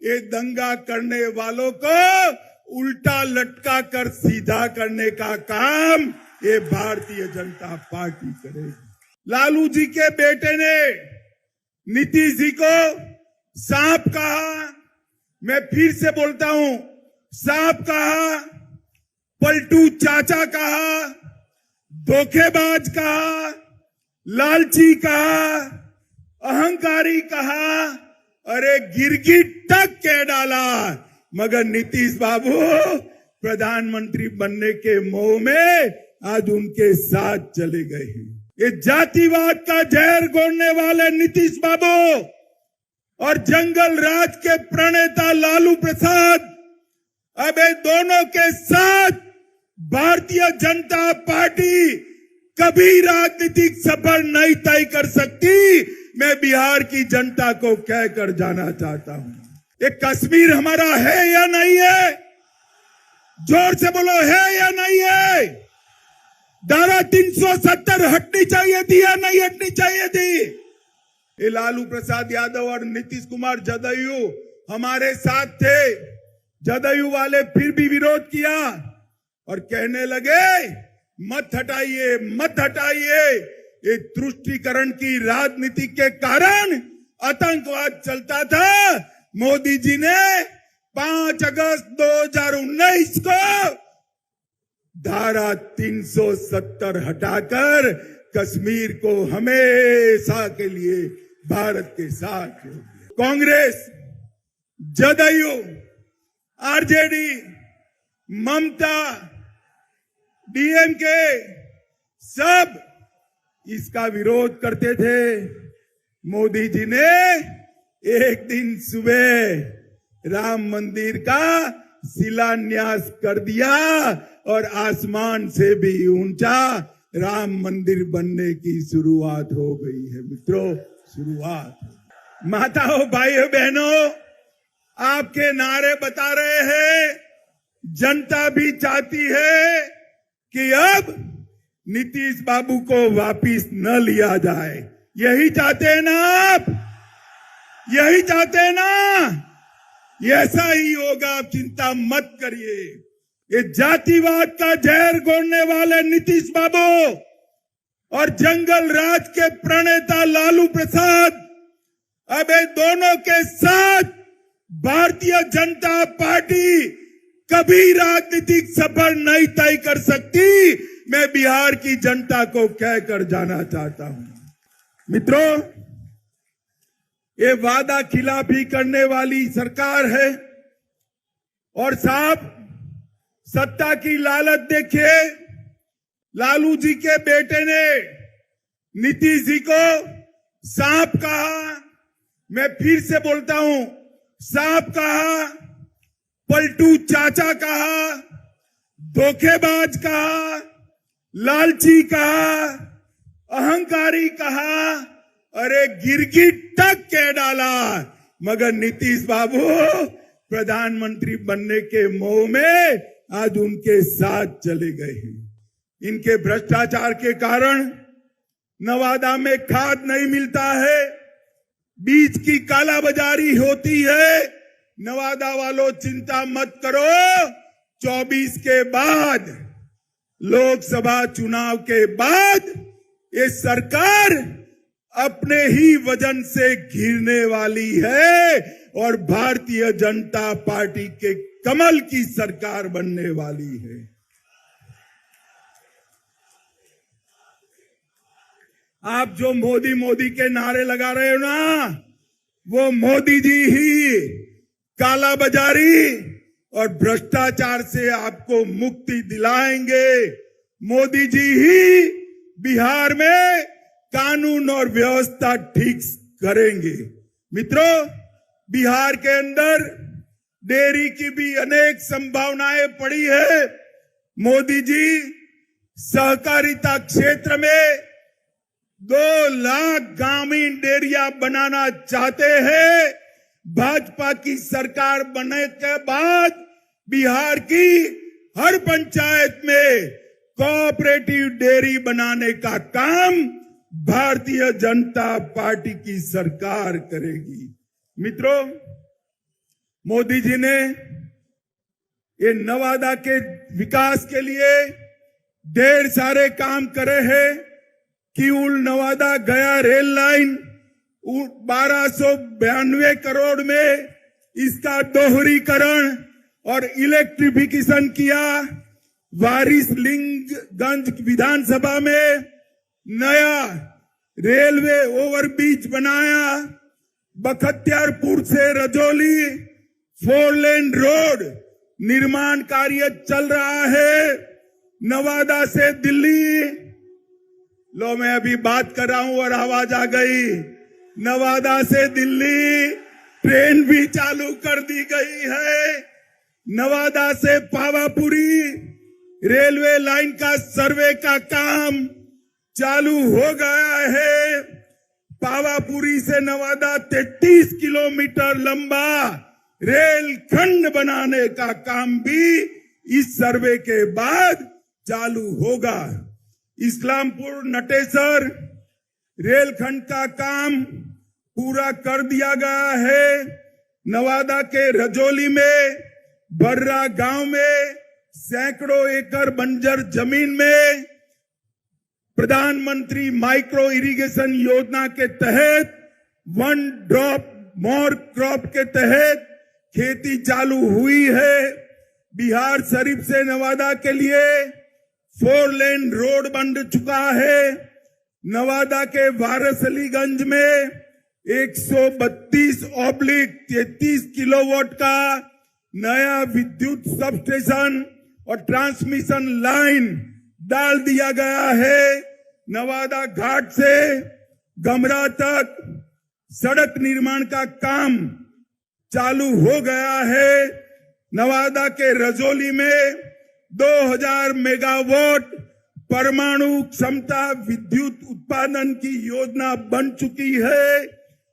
ये दंगा करने वालों को उल्टा लटका कर सीधा करने का काम ये भारतीय जनता पार्टी करेगी। लालू जी के बेटे ने नीतीश जी को सांप कहा, मैं फिर से बोलता हूं, सांप कहा, पलटू चाचा कहा, धोखेबाज कहा, लालची कहा, अहंकारी कहा, अरे गिरगिट तक कह डाला, मगर नीतीश बाबू प्रधानमंत्री बनने के मोह में आज उनके साथ चले गए हैं। ये जातिवाद का जहर घोलने वाले नीतीश बाबू और जंगल राज के प्रणेता लालू प्रसाद अब ये दोनों के साथ भारतीय जनता पार्टी कभी राजनीतिक सफर नहीं तय कर सकती। मैं बिहार की जनता को कहकर जाना चाहता हूं, ये कश्मीर हमारा है या नहीं है? जोर से बोलो, है या नहीं है? धारा 370 हटनी चाहिए थी या नहीं हटनी चाहिए थी? ये लालू प्रसाद यादव और नीतीश कुमार जदयू हमारे साथ थे। जदयू वाले फिर भी विरोध किया और कहने लगे मत हटाइए, मत हटाइए। ये तुष्टीकरण की राजनीति के कारण आतंकवाद चलता था। मोदी जी ने 5 अगस्त 2019 को धारा 370 हटाकर कश्मीर को हमेशा के लिए भारत के साथ जोड़ दिया। कांग्रेस, जदयू, आरजेडी, ममता, डीएमके सब इसका विरोध करते थे। मोदी जी ने एक दिन सुबह राम मंदिर का शिलान्यास कर दिया और आसमान से भी ऊंचा राम मंदिर बनने की शुरुआत हो गई है। मित्रों, शुरुआत। माताओं, भाइयों, बहनों, आपके नारे बता रहे हैं, जनता भी चाहती है कि अब नीतीश बाबू को वापिस न लिया जाए। यही चाहते हैं ना आप? यही चाहते हैं ना? ऐसा ही होगा, आप चिंता मत करिए। ये जातिवाद का जहर घोलने वाले नीतीश बाबू और जंगल राज के प्रणेता लालू प्रसाद अब ये दोनों के साथ भारतीय जनता पार्टी कभी राजनीतिक सफर नहीं तय कर सकती। मैं बिहार की जनता को कहकर जाना चाहता हूं। मित्रों, ये वादा खिलाफी करने वाली सरकार है और साहब सत्ता की लालच देखिए। लालू जी के बेटे ने नीतीश जी को सांप कहा, मैं फिर से बोलता हूं, सांप कहा, पलटू चाचा कहा, धोखेबाज कहा, लालची कहा, अहंकारी कहा, अरे गिरगिट तक कह डाला, मगर नीतीश बाबू प्रधानमंत्री बनने के मोह में आज उनके साथ चले गए हैं। इनके भ्रष्टाचार के कारण नवादा में खाद नहीं मिलता है, बीज की कालाबाजारी होती है। नवादा वालों, चिंता मत करो, 24 के बाद, लोकसभा चुनाव के बाद ये सरकार अपने ही वजन से घिरने वाली है और भारतीय जनता पार्टी के कमल की सरकार बनने वाली है। आप जो मोदी मोदी के नारे लगा रहे हो ना, वो मोदी जी ही कालाबाजारी और भ्रष्टाचार से आपको मुक्ति दिलाएंगे। मोदी जी ही बिहार में कानून और व्यवस्था ठीक करेंगे। मित्रों, बिहार के अंदर डेयरी की भी अनेक संभावनाएं पड़ी है। मोदी जी सहकारिता क्षेत्र में 2 लाख ग्रामीण डेयरिया बनाना चाहते हैं। भाजपा की सरकार बनने के बाद बिहार की हर पंचायत में कोऑपरेटिव डेयरी बनाने का काम भारतीय जनता पार्टी की सरकार करेगी। मित्रों, मोदी जी ने ये नवादा के विकास के लिए ढेर सारे काम करे हैं। किऊल नवादा गया रेल लाइन 1292 करोड़ में इसका दोहरीकरण और इलेक्ट्रिफिकेशन किया। वारिसलिंगगंज विधानसभा में नया रेलवे ओवरब्रिज बनाया। बख्तियारपुर से रजौली 4 लेन रोड निर्माण कार्य चल रहा है। नवादा से दिल्ली, लो मैं अभी बात कर रहा हूं और आवाज आ गई। नवादा से दिल्ली ट्रेन भी चालू कर दी गई है। नवादा से पावापुरी रेलवे लाइन का सर्वे का काम चालू हो गया है। पावापुरी से नवादा 33 किलोमीटर लंबा रेल खंड बनाने का काम भी इस सर्वे के बाद चालू होगा। इस्लामपुर नटेसर रेलखंड का काम पूरा कर दिया गया है। नवादा के रजौली में बर्रा गांव में सैकड़ों एकड़ बंजर जमीन में प्रधानमंत्री माइक्रो इरिगेशन योजना के तहत 1 ड्रॉप मोर क्रॉप के तहत खेती चालू हुई है। बिहार शरीफ से नवादा के लिए 4 लेन रोड बन चुका है। नवादा के वारसलीगंज में 132/33 किलोवाट का नया विद्युत सबस्टेशन और ट्रांसमिशन लाइन डाल दिया गया है। नवादा घाट से गमरा तक सड़क निर्माण का काम चालू हो गया है। नवादा के रजौली में 2000 मेगावाट परमाणु क्षमता विद्युत उत्पादन की योजना बन चुकी है।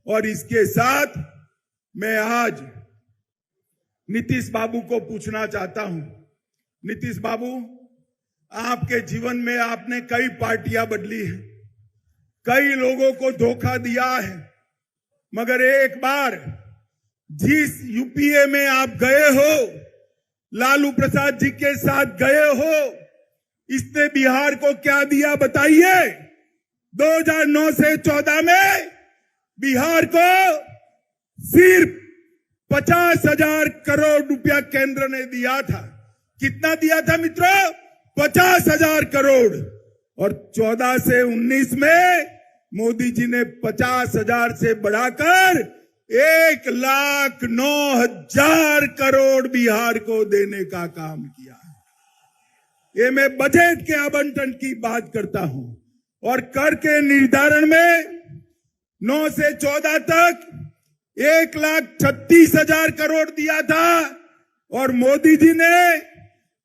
और इसके साथ मैं आज नीतीश बाबू को पूछना चाहता हूं। नीतीश बाबू, आपके जीवन में आपने कई पार्टियां बदली है, कई लोगों को धोखा दिया है, मगर एक बार जिस यूपीए में आप गए हो, लालू प्रसाद जी के साथ गए हो, इसने बिहार को क्या दिया बताइए। 2009 से 14 में बिहार को सिर्फ 50,000 करोड़ रुपया केंद्र ने दिया था। कितना दिया था मित्रों? 50,000 करोड़। और 14 से 19 में मोदी जी ने 50,000 से बढ़ाकर 1,09,000 करोड़ बिहार को देने का काम किया। ये मैं बजट के आवंटन की बात करता हूं। और कर के निर्धारण में 9 से 14 तक 1,36,000 करोड़ दिया था और मोदी जी ने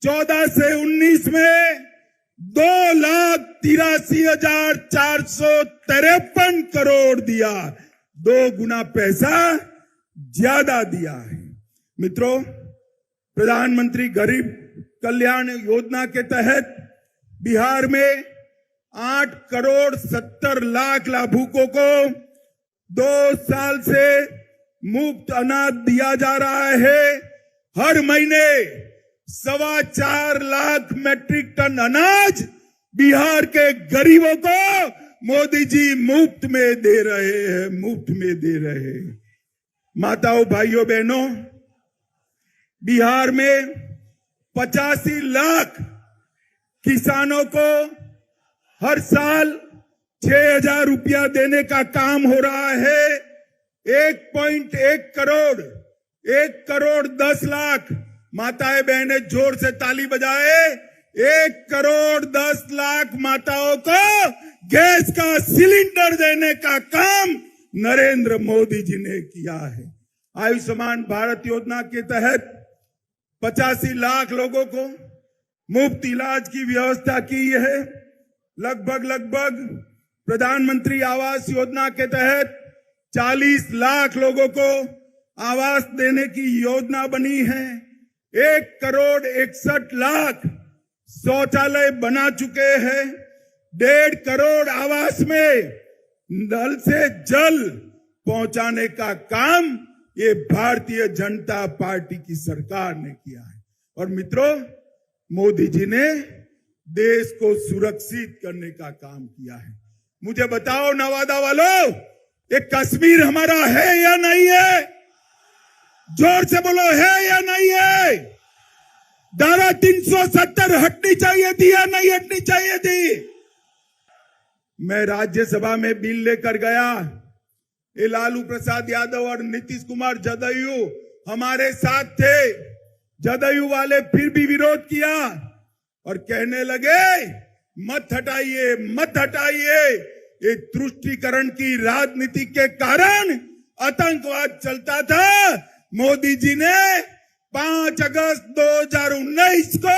14 से 19 में 2,83,453 करोड़ दिया। 2 गुना पैसा ज्यादा दिया है। मित्रों, प्रधानमंत्री गरीब कल्याण योजना के तहत बिहार में 8,70,00,000 लाभुकों को 2 साल से मुफ्त अनाज दिया जा रहा है। हर महीने 4.25 लाख मैट्रिक टन अनाज बिहार के गरीबों को मोदी जी मुफ्त में दे रहे हैं, मुफ्त में दे रहे हैं। माताओं, भाइयों, बहनों, बिहार में 85 लाख किसानों को हर साल 6,000 रुपया देने का काम हो रहा है। 1.1 करोड़, 1,10,00,000 माताएं बहनें जोर से ताली बजाए। 1,10,00,000 माताओं को गैस का सिलेंडर देने का काम नरेंद्र मोदी जी ने किया है। आयुष्मान भारत योजना के तहत 85 लाख लोगों को मुफ्त इलाज की व्यवस्था की है। लगभग प्रधानमंत्री आवास योजना के तहत 40 लाख लोगों को आवास देने की योजना बनी है। 1,61,00,000 शौचालय बना चुके हैं। 1.5 करोड़ आवास में नल से जल पहुंचाने का काम ये भारतीय जनता पार्टी की सरकार ने किया है। और मित्रों, मोदी जी ने देश को सुरक्षित करने का काम किया है। मुझे बताओ नवादा वालों, ये कश्मीर हमारा है या नहीं है? जोर से बोलो, है या नहीं है? धारा 370 हटनी चाहिए थी या नहीं हटनी चाहिए थी? मैं राज्यसभा में बिल लेकर गया, ये लालू प्रसाद यादव और नीतीश कुमार जदयू हमारे साथ थे। जदयू वाले फिर भी विरोध किया और कहने लगे मत हटाइए, मत हटाइए, ये तुष्टीकरण की राजनीति के कारण आतंकवाद चलता था। मोदी जी ने 5 अगस्त 2019 को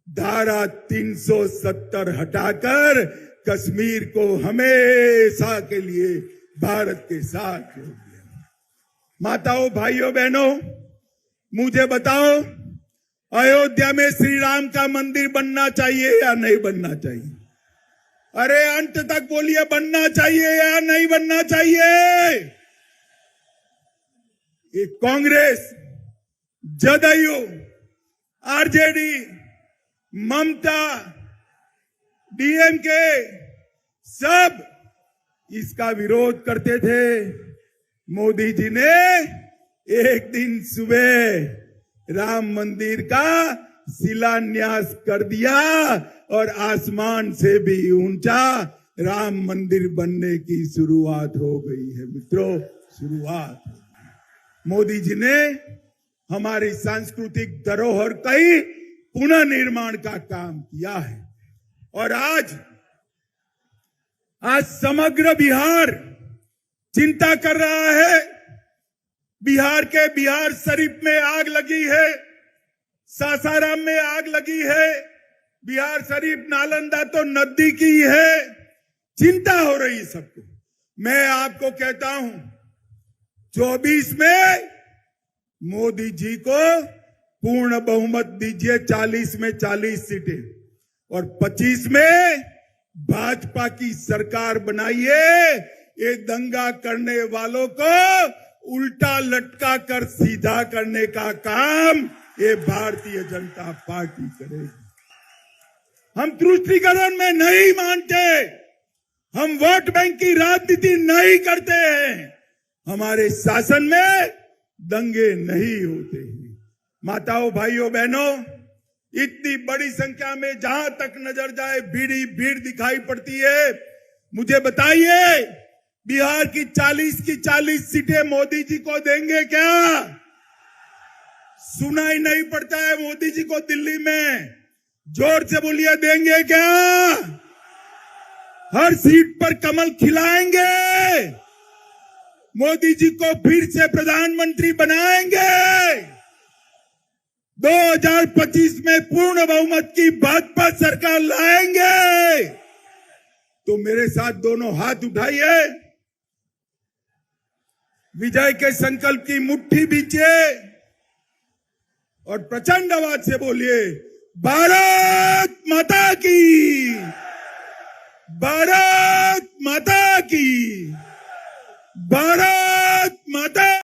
धारा 370 हटाकर कश्मीर को हमेशा के लिए भारत के साथ जोड़ दिया। माताओं, भाइयों, बहनों, मुझे बताओ, अयोध्या में श्री राम का मंदिर बनना चाहिए या नहीं बनना चाहिए? अरे अंत तक बोलिए, बनना चाहिए या नहीं बनना चाहिए? ये कांग्रेस, जदयू, आरजेडी, ममता, डीएमके सब इसका विरोध करते थे। मोदी जी ने एक दिन सुबह राम मंदिर का शिलान्यास कर दिया और आसमान से भी ऊंचा राम मंदिर बनने की शुरुआत हो गई है। मित्रों, शुरुआत। मोदी जी ने हमारी सांस्कृतिक धरोहर का ही पुनर्निर्माण का काम किया है। और आज समग्र बिहार चिंता कर रहा है। बिहार के बिहार शरीफ में आग लगी है, सासाराम में आग लगी है, बिहार शरीफ नालंदा तो नजदीक ही है। चिंता हो रही सबको। मैं आपको कहता हूं, 24 में मोदी जी को पूर्ण बहुमत दीजिए, 40 में 40 सीटें, और 25 में भाजपा की सरकार बनाइए। ये दंगा करने वालों को उल्टा लटका कर सीधा करने का काम ये भारतीय जनता पार्टी करेगी। हम तुष्टीकरण में नहीं मानते, हम वोट बैंक की राजनीति नहीं करते हैं, हमारे शासन में दंगे नहीं होते हैं। माताओं, भाइयों, बहनों, इतनी बड़ी संख्या में जहां तक नजर जाए भीड़ दिखाई पड़ती है। मुझे बताइए, बिहार की 40 सीटें मोदी जी को देंगे क्या? सुनाई नहीं पड़ता है मोदी जी को दिल्ली में। जोर से बोलिए, देंगे क्या? हर सीट पर कमल खिलाएंगे, मोदी जी को फिर से प्रधानमंत्री बनाएंगे। 2025 में पूर्ण बहुमत की भाजपा सरकार लाएंगे। तो मेरे साथ दोनों हाथ उठाइए, विजय के संकल्प की मुट्ठी बीचिए और प्रचंड आवाज से बोलिए, भारत माता की, भारत माता की, भारत माता